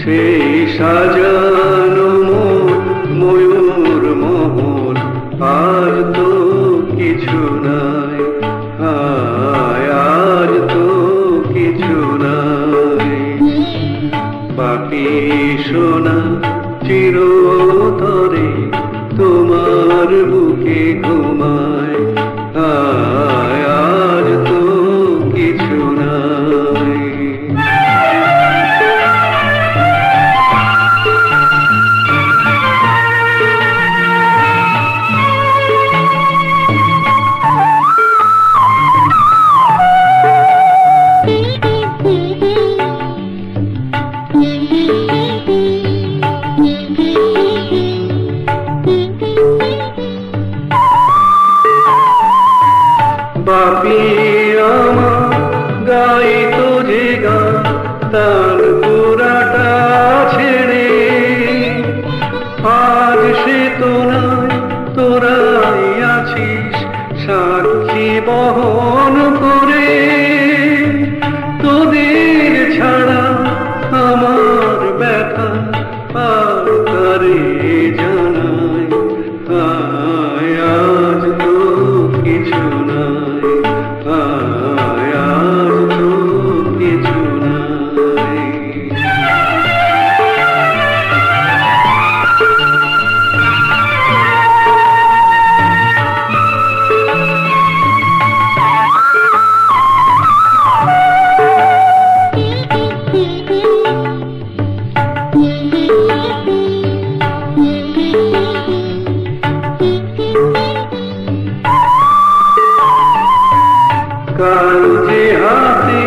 সেই সাজানো ময়ূর মহল আর তো কিছু নাই, হায় আর তো কিছু নাই। পাখি সোনা চিরতরে তোমার বুকে ঘুমায়, হায় আর তো কিছু নাই। বাপি আমার গাইতো যে গান তার পুরাটা ছেড়ে, আজ সে তো নাই, তোরাই আছিস সাক্ষী বহন করে। তোদের ছাড়া আমার ব্যথা আর কারে জানাই, হায় আজ তো কিছু নাই, হায় আজ তো কিছু নাই। কাল যে হাতে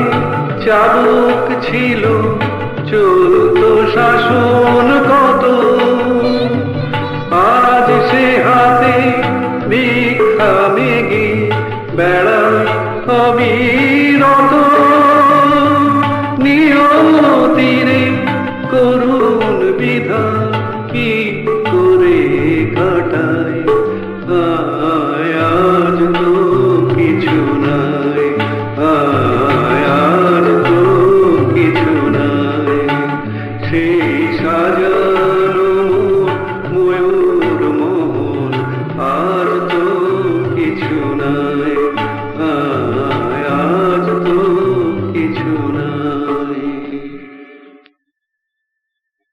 চাবুক ছিল চলতো শাসন কত, আজ সে হাতে ভিক্ষা মেঘে বেড়ায় অবিরত। নিয়তিরে করুণ বিধান কি করে কাটায়, হায় আজ তো কিছু নাই, হায় আজ তো কিছু নাই। সেই সাজানো ময়ূর মহল আর তো কিছু নাই, হায় আজ তো কিছু নাই।